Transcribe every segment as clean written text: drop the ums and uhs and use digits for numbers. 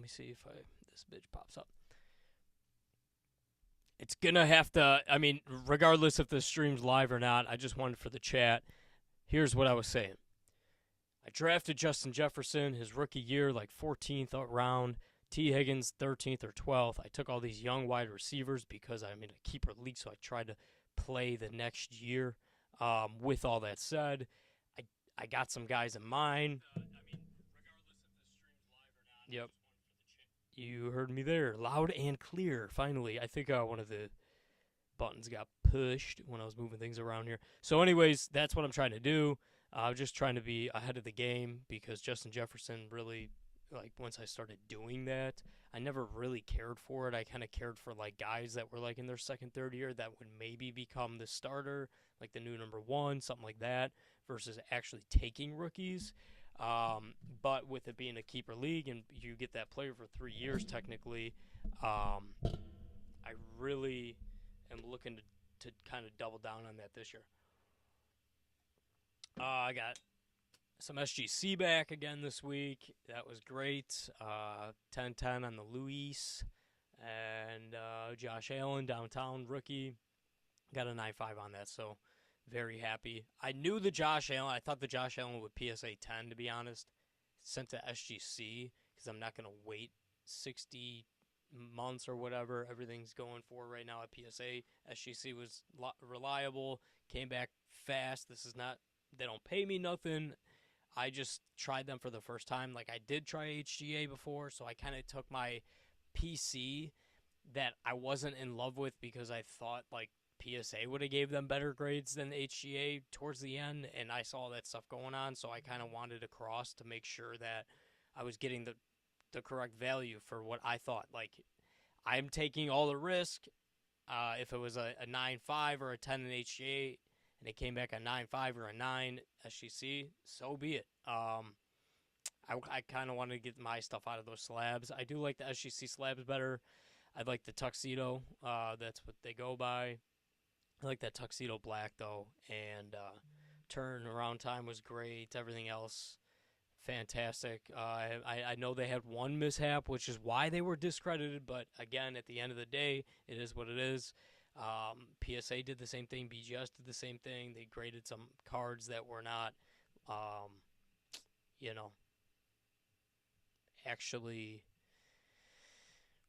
me see if this bitch pops up. It's gonna have to. I mean, regardless if the stream's live or not, I just wanted for the chat. Here's what I was saying. I drafted Justin Jefferson his rookie year, like 14th round. T. Higgins 13th or 12th. I took all these young wide receivers because I'm in a keeper league, so I tried to play the next year. With all that said, I got some guys in mind. Yep. You heard me there, loud and clear. Finally, I think one of the buttons got pushed when I was moving things around here. So, anyways, that's what I'm trying to do. I'm just trying to be ahead of the game because Justin Jefferson really, like, once I started doing that, I never really cared for it. I kind of cared for, like, guys that were, like, in their second, third year that would maybe become the starter, like the new number one, something like that, versus actually taking rookies. But with it being a keeper league and you get that player for 3 years technically, I really am looking to kind of double down on that this year. I got some SGC back again this week. That was great. 10-10 on the Luis. And Josh Allen, downtown rookie. Got a 9-5 on that, so very happy. I knew the Josh Allen. I thought the Josh Allen would PSA 10, to be honest. Sent to SGC because I'm not going to wait 60 months or whatever everything's going for right now at PSA. SGC was reliable, came back fast. This is not, they don't pay me nothing. I just tried them for the first time. Like, I did try HGA before, so I kind of took my PC that I wasn't in love with because I thought, like, PSA would have gave them better grades than HGA towards the end, and I saw that stuff going on, so I kind of wanted to cross to make sure that I was getting the correct value for what I thought. Like, I'm taking all the risk. If it was a 9.5 or a 10 in HGA, and it came back a 9.5 or a 9 SGC, so be it. I kind of wanted to get my stuff out of those slabs. I do like the SGC slabs better. I like the tuxedo. That's what they go by. I like that tuxedo black, though, and turnaround time was great. Everything else, fantastic. I know they had one mishap, which is why they were discredited, but again, at the end of the day, it is what it is. PSA did the same thing. BGS did the same thing. They graded some cards that were not, actually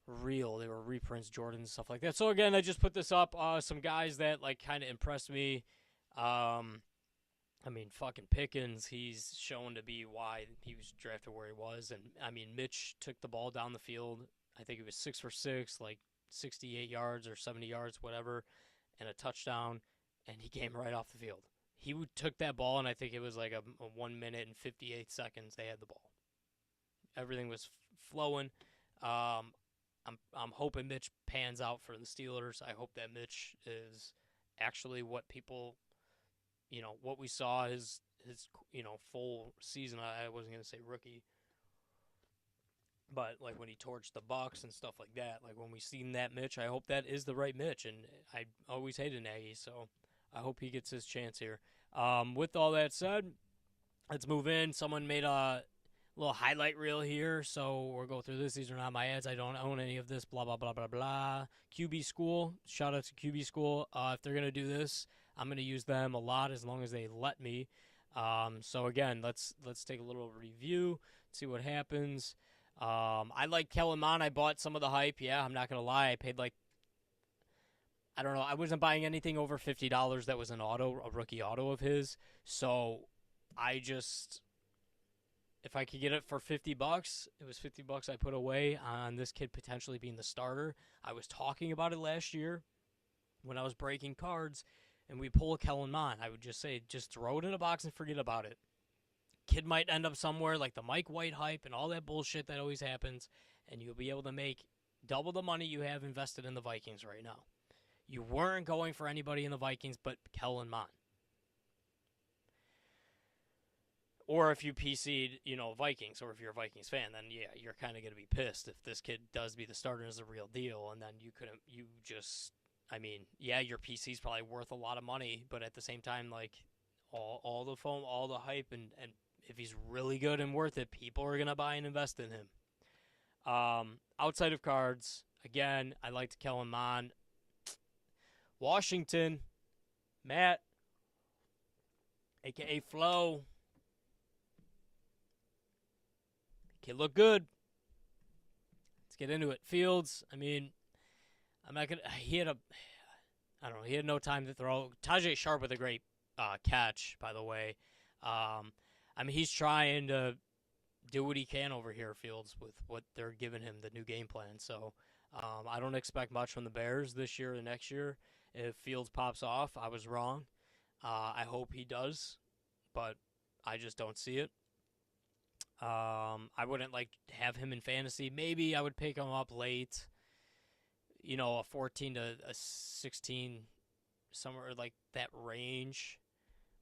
real. They were reprints, Jordans, and stuff like that. So again, I just put this up. Some guys that like kind of impressed me. I mean, fucking Pickens. He's shown to be why he was drafted where he was. And I mean, Mitch took the ball down the field. I think it was 6 for 6, like 68 yards or 70 yards, whatever, and a touchdown. And he came right off the field. He took that ball, and I think it was like a 1 minute and 58 seconds they had the ball. Everything was flowing. I'm hoping Mitch pans out for the Steelers. I hope that Mitch is actually what people, what we saw his full season. I wasn't gonna say rookie, but like when he torched the Bucks and stuff like that. Like when we seen that Mitch, I hope that is the right Mitch. And I always hated Nagy, so I hope he gets his chance here. With all that said, let's move in. Someone made a little highlight reel here, so we'll go through this. These are not my ads. I don't own any of this. Blah blah blah blah blah. QB School. Shout out to QB School. If they're gonna do this, I'm gonna use them a lot as long as they let me. So again, let's take a little review, see what happens. I like Kellen Mond. I bought some of the hype. Yeah, I'm not gonna lie. I paid like, I don't know. I wasn't buying anything over $50 that was a rookie auto of his. So I just, if I could get it for $50, it was $50 I put away on this kid potentially being the starter. I was talking about it last year when I was breaking cards, and we pull a Kellen Mond. I would just say, just throw it in a box and forget about it. Kid might end up somewhere like the Mike White hype and all that bullshit that always happens, and you'll be able to make double the money you have invested in the Vikings right now. You weren't going for anybody in the Vikings but Kellen Mond. Or if you PC'd, Vikings, or if you're a Vikings fan, then yeah, you're kind of going to be pissed if this kid does be the starter and is the real deal, and then your PC's probably worth a lot of money, but at the same time, like, all the foam, all the hype, and if he's really good and worth it, people are going to buy and invest in him. Outside of cards, again, I liked Kellen Mond. Washington, Matt, a.k.a. Flo. Kid look good. Let's get into it. Fields, I mean, I'm not going to... He had no time to throw. Tajay Sharp with a great catch, by the way. I mean, he's trying to do what he can over here, Fields, with what they're giving him, the new game plan. So I don't expect much from the Bears this year or next year. If Fields pops off, I was wrong. I hope he does, but I just don't see it. I wouldn't like to have him in fantasy. Maybe I would pick him up late. You know, a 14 to a 16, somewhere like that range,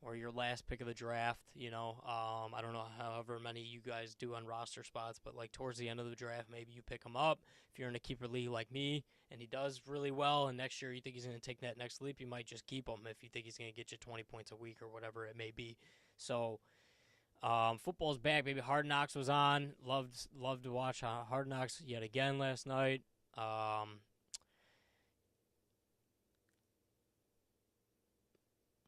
or your last pick of the draft. You know, I don't know however many you guys do on roster spots, but like towards the end of the draft, maybe you pick him up. If you're in a keeper league like me, and he does really well, and next year you think he's going to take that next leap, you might just keep him if you think he's going to get you 20 points a week or whatever it may be. So, football's back, baby. Hard Knocks was on. Loved to watch Hard Knocks yet again last night.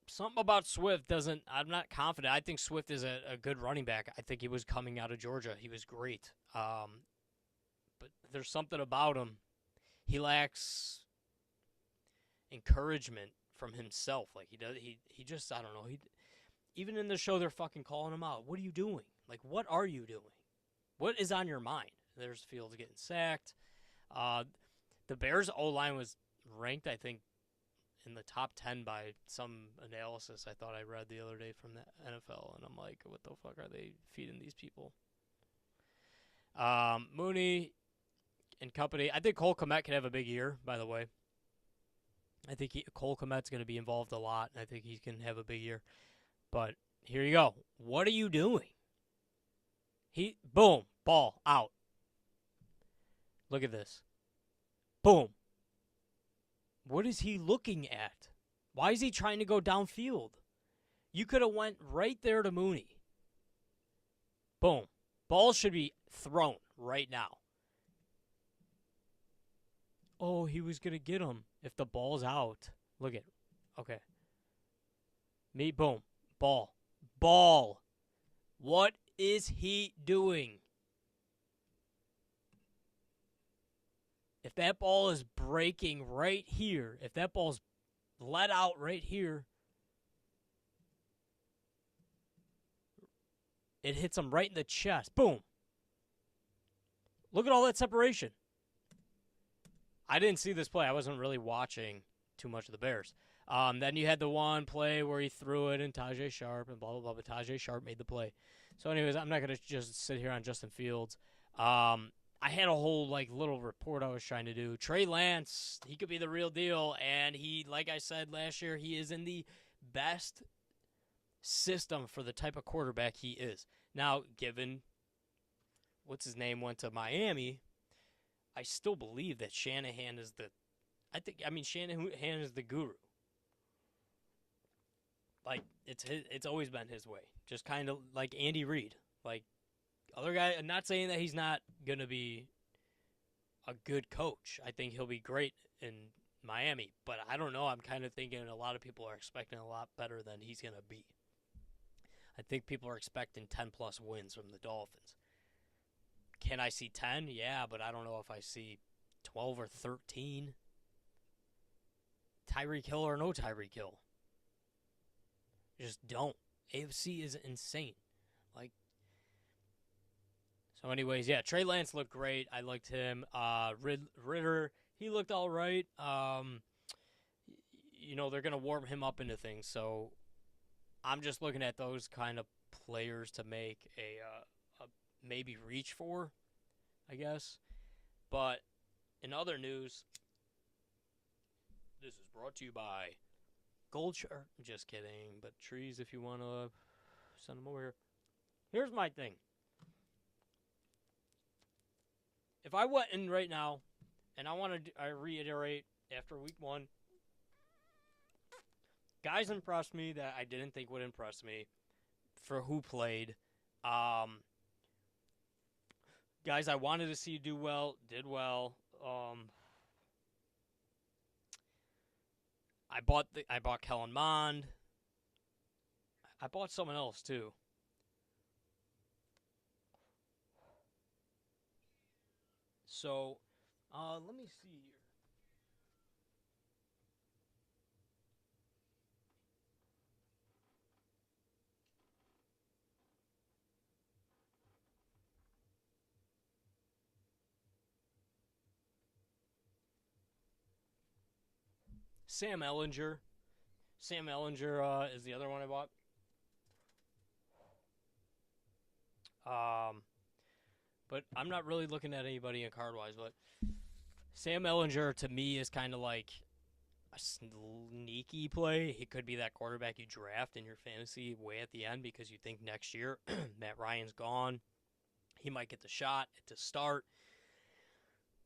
Something about Swift doesn't... I'm not confident. I think Swift is a good running back. I think he was coming out of Georgia. He was great. But there's something about him. He lacks encouragement from himself. Like, he just... I don't know. Even in the show, they're fucking calling him out. What are you doing? Like, what are you doing? What is on your mind? There's Fields getting sacked. The Bears' O-line was ranked, I think, in the top 10 by some analysis I thought I read the other day from the NFL, and I'm like, what the fuck are they feeding these people? Mooney and company. I think Cole Kmet can have a big year, by the way. I think Cole Kmet's going to be involved a lot, and I think he can have a big year. But here you go. What are you doing? Boom, ball, out. Look at this. Boom. What is he looking at? Why is he trying to go downfield? You could have went right there to Mooney. Boom. Ball should be thrown right now. Oh, he was going to get him if the ball's out. Look at it. Okay. Boom. Ball. Ball. What is he doing? If that ball is breaking right here, if that ball's let out right here, it hits him right in the chest. Boom. Look at all that separation. I didn't see this play. I wasn't really watching too much of the Bears. Then you had the one play where he threw it and Tajay Sharp and blah, blah, blah, but Tajay Sharp made the play. So anyways, I'm not going to just sit here on Justin Fields. I had a whole little report I was trying to do. Trey Lance, he could be the real deal, and he, like I said last year, he is in the best system for the type of quarterback he is. Now, given what's his name went to Miami, I still believe that Shanahan is Shanahan is the guru. Like it's always been his way. Just kind of like Andy Reid. Like other guy, I'm not saying that he's not going to be a good coach. I think he'll be great in Miami, but I don't know. I'm kind of thinking a lot of people are expecting a lot better than he's going to be. I think people are expecting 10-plus wins from the Dolphins. Can I see 10? Yeah, but I don't know if I see 12 or 13. Tyreek Hill or no Tyreek Hill. Just don't. AFC is insane. So anyways, yeah, Trey Lance looked great. I liked him. Ritter, he looked all right. They're going to warm him up into things. So I'm just looking at those kind of players to make a maybe reach for, I guess. But in other news, this is brought to you by Gold Shark. Just kidding. But trees, if you want to send them over here. Here's my thing. If I went in right now, and I reiterate after week 1, guys impressed me that I didn't think would impress me for who played. Guys Guys I wanted to see do well, did well. I bought Kellen Mond. I bought someone else too. So, let me see here. Sam Ellinger. Sam Ellinger is the other one I bought. Um, but I'm not really looking at anybody in card wise. But Sam Ellinger to me is kind of like a sneaky play. He could be that quarterback you draft in your fantasy way at the end because you think next year Matt Ryan's gone. He might get the shot to start.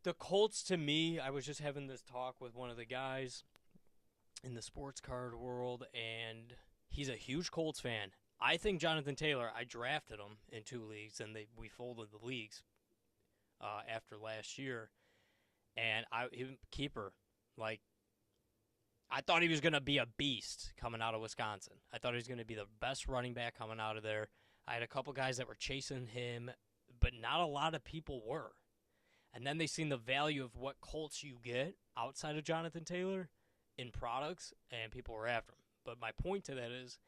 The Colts, to me, I was just having this talk with one of the guys in the sports card world, and he's a huge Colts fan. I think Jonathan Taylor, I drafted him in 2 leagues, and we folded the leagues after last year. And keeper, like, I thought he was going to be a beast coming out of Wisconsin. I thought he was going to be the best running back coming out of there. I had a couple guys that were chasing him, but not a lot of people were. And then they seen the value of what Colts you get outside of Jonathan Taylor in products, and people were after him. But my point to that is,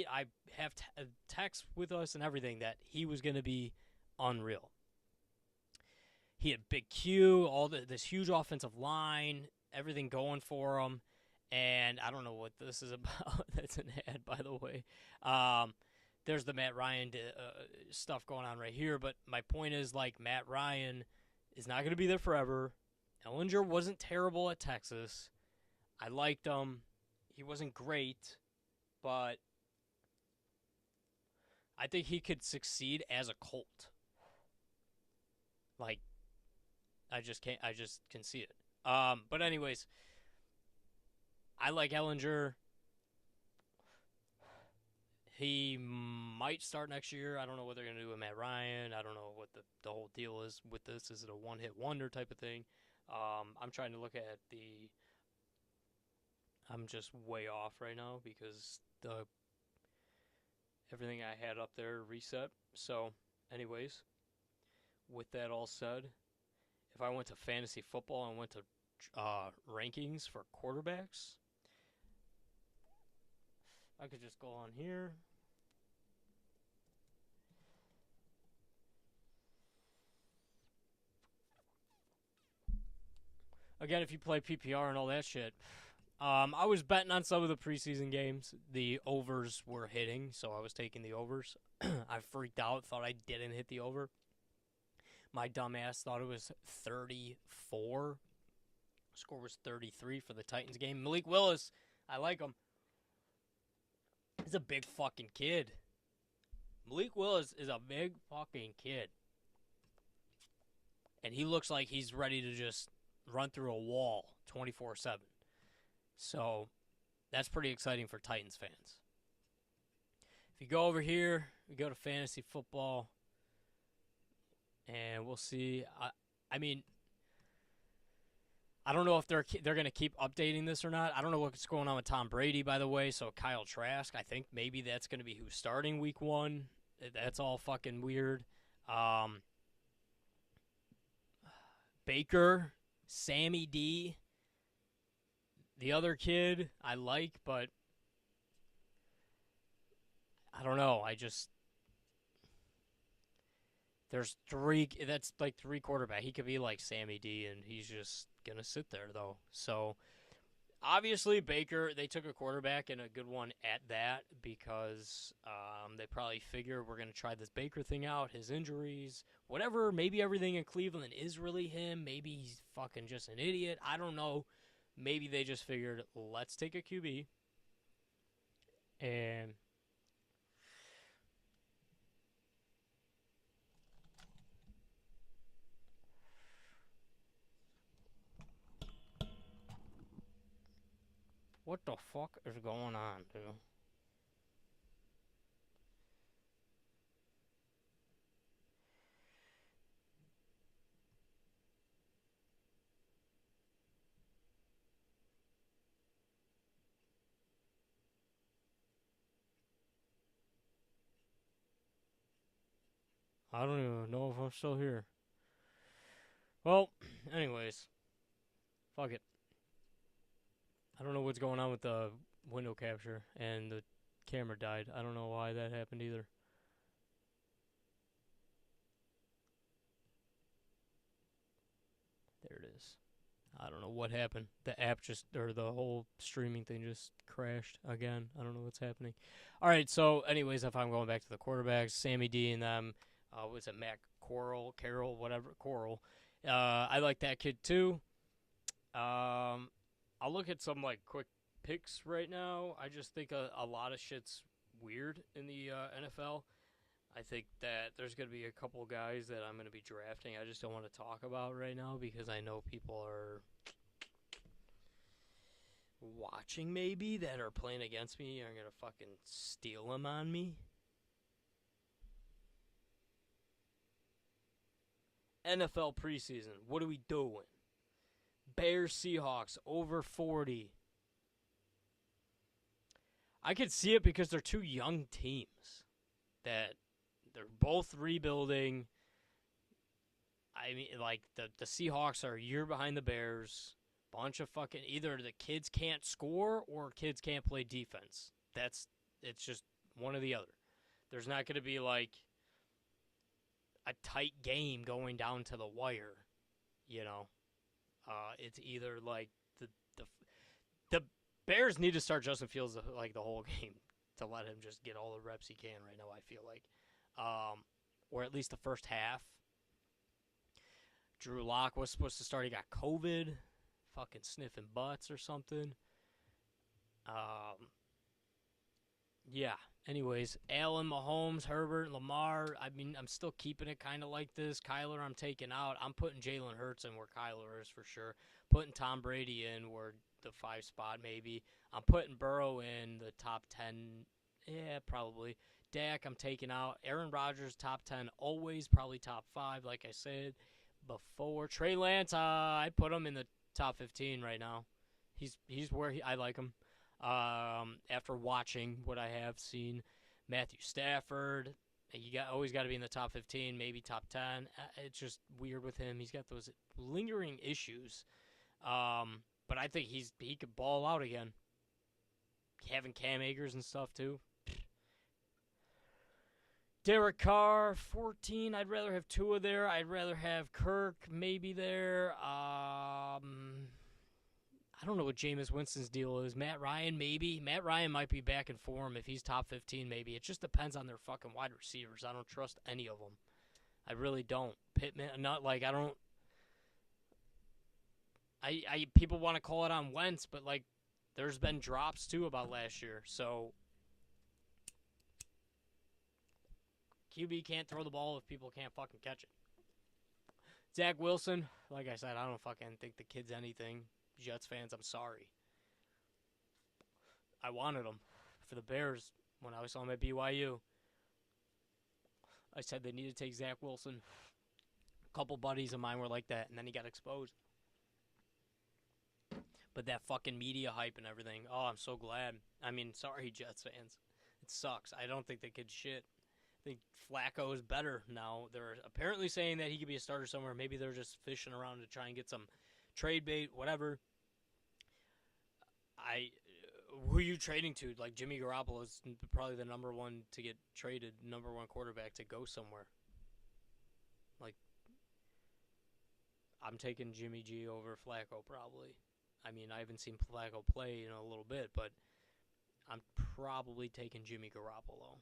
I have text with us and everything that he was going to be unreal. He had big Q, this huge offensive line, everything going for him. And I don't know what this is about. That's an ad, by the way. There's the Matt Ryan stuff going on right here. But my point is, like, Matt Ryan is not going to be there forever. Ellinger wasn't terrible at Texas. I liked him. He wasn't great, but I think he could succeed as a Colt. Like, I just can see it. But anyways, I like Ellinger. He might start next year. I don't know what they're going to do with Matt Ryan. I don't know what the whole deal is with this. Is it a one-hit wonder type of thing? I'm trying to look at I'm just way off right now because everything I had up there reset. So, anyways, with that all said, if I went to fantasy football and went to rankings for quarterbacks, I could just go on here. Again, if you play PPR and all that shit, I was betting on some of the preseason games. The overs were hitting, so I was taking the overs. I freaked out, thought I didn't hit the over. My dumbass thought it was 34. Score was 33 for the Titans game. Malik Willis, I like him. He's a big fucking kid. Malik Willis is a big fucking kid. And he looks like he's ready to just run through a wall 24/7. So that's pretty exciting for Titans fans. If you go over here, we go to fantasy football, and we'll see. I mean, I don't know if they're going to keep updating this or not. I don't know what's going on with Tom Brady, by the way. So Kyle Trask, I think maybe that's going to be who's starting week 1. That's all fucking weird. Baker, Sammy D, the other kid I like, but I don't know. There's 3. That's like 3 quarterback. He could be like Sammy D, and he's just gonna sit there though. So obviously Baker, they took a quarterback and a good one at that because they probably figure we're gonna try this Baker thing out. His injuries, whatever. Maybe everything in Cleveland is really him. Maybe he's fucking just an idiot. I don't know. Maybe they just figured let's take a QB and. What the fuck is going on, dude? I don't even know if I'm still here. Well, anyways, fuck it. I don't know what's going on with the window capture, and the camera died. I don't know why that happened either. There it is. I don't know what happened. The app just, or the whole streaming thing just crashed again. I don't know what's happening. All right, so anyways, if I'm going back to the quarterbacks, Sammy D and them, was it Matt Carroll, whatever, Coral. I like that kid too. I'll look at some like quick picks right now. I just think a lot of shit's weird in the NFL. I think that there's going to be a couple guys that I'm going to be drafting. I just don't want to talk about right now because I know people are watching maybe that are playing against me are going to fucking steal them on me. NFL preseason. What are we doing? Bears Seahawks over 40. I could see it because they're two young teams that they're both rebuilding. I mean, like, the Seahawks are a year behind the Bears. Bunch of fucking, either the kids can't score or kids can't play defense. It's just one or the other. There's not going to be, like, a tight game going down to the wire, you know. It's either, like, the Bears need to start Justin Fields, like, the whole game to let him just get all the reps he can right now, I feel like. Or at least the first half. Drew Lock was supposed to start. He got COVID. Fucking sniffing butts or something. Yeah. Anyways, Allen, Mahomes, Herbert, Lamar. I mean, I'm still keeping it kind of like this. Kyler, I'm taking out. I'm putting Jalen Hurts in where Kyler is for sure. Putting Tom Brady in where the 5 spot maybe. I'm putting Burrow in the top 10. Yeah, probably. Dak, I'm taking out. Aaron Rodgers, top 10 always. Probably top 5, like I said before. Trey Lance, I'd put him in the top 15 right now. He's where I like him. After watching what I have seen, Matthew Stafford, always got to be in the top 15, maybe top 10. It's just weird with him. He's got those lingering issues. But I think he could ball out again. Having Cam Akers and stuff too. Derek Carr, 14. I'd rather have Tua there. I'd rather have Kirk maybe there. I don't know what Jameis Winston's deal is. Matt Ryan, maybe. Matt Ryan might be back in form if he's top 15, maybe. It just depends on their fucking wide receivers. I don't trust any of them. I really don't. Pittman, not like I don't. People want to call it on Wentz, but like, there's been drops too about last year. So QB can't throw the ball if people can't fucking catch it. Zach Wilson, like I said, I don't fucking think the kid's anything. Jets fans, I'm sorry. I wanted him for the Bears when I saw him at BYU. I said they need to take Zach Wilson. A couple buddies of mine were like that, and then he got exposed. But that fucking media hype and everything, oh, I'm so glad. I mean, sorry, Jets fans. It sucks. I don't think the kid's shit. I think Flacco is better now. They're apparently saying that he could be a starter somewhere. Maybe they're just fishing around to try and get some trade bait, whatever. Who are you trading to? Like, Jimmy Garoppolo is probably the number one to get traded, number one quarterback to go somewhere. Like, I'm taking Jimmy G over Flacco probably. I mean, I haven't seen Flacco play in a little bit, but I'm probably taking Jimmy Garoppolo.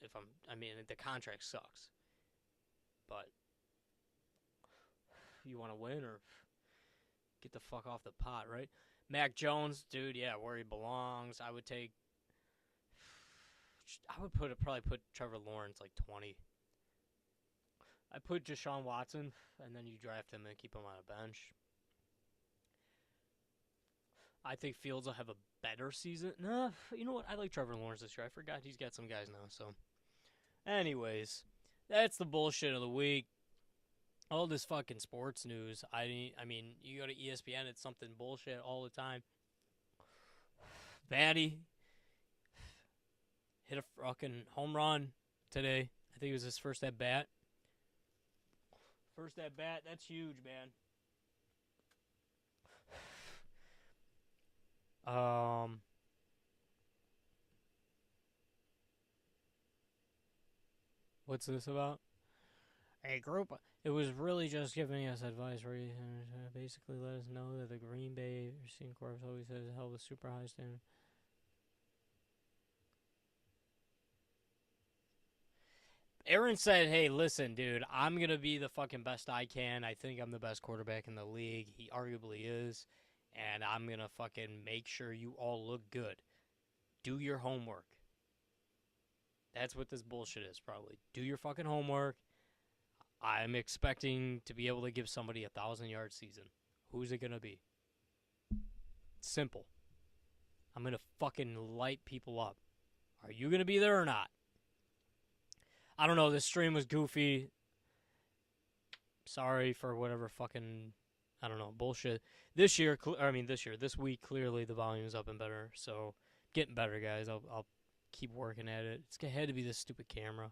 The contract sucks. But you want to win or get the fuck off the pot, right? Mac Jones, dude, yeah, where he belongs. I would probably put Trevor Lawrence like 20. I put Deshaun Watson, and then you draft him and keep him on a bench. I think Fields will have a better season. Nah, you know what? I like Trevor Lawrence this year. I forgot he's got some guys now. So, anyways, that's the bullshit of the week. All this fucking sports news. I mean, you go to ESPN, it's something bullshit all the time. Vladdy hit a fucking home run today. I think it was his first at bat. First at bat, that's huge, man. What's this about? A group. It was really just giving us advice where you basically let us know that the Green Bay Racing Corps always has held a super high standard. Aaron said, hey, listen, dude, I'm going to be the fucking best I can. I think I'm the best quarterback in the league. He arguably is. And I'm going to fucking make sure you all look good. Do your homework. That's what this bullshit is, probably. Do your fucking homework. I'm expecting to be able to give somebody 1,000-yard season. Who's it going to be? Simple. I'm going to fucking light people up. Are you going to be there or not? I don't know. This stream was goofy. Sorry for whatever fucking, I don't know, bullshit. This week, clearly the volume's up and better. So, getting better, guys. I'll keep working at it. It had to be this stupid camera.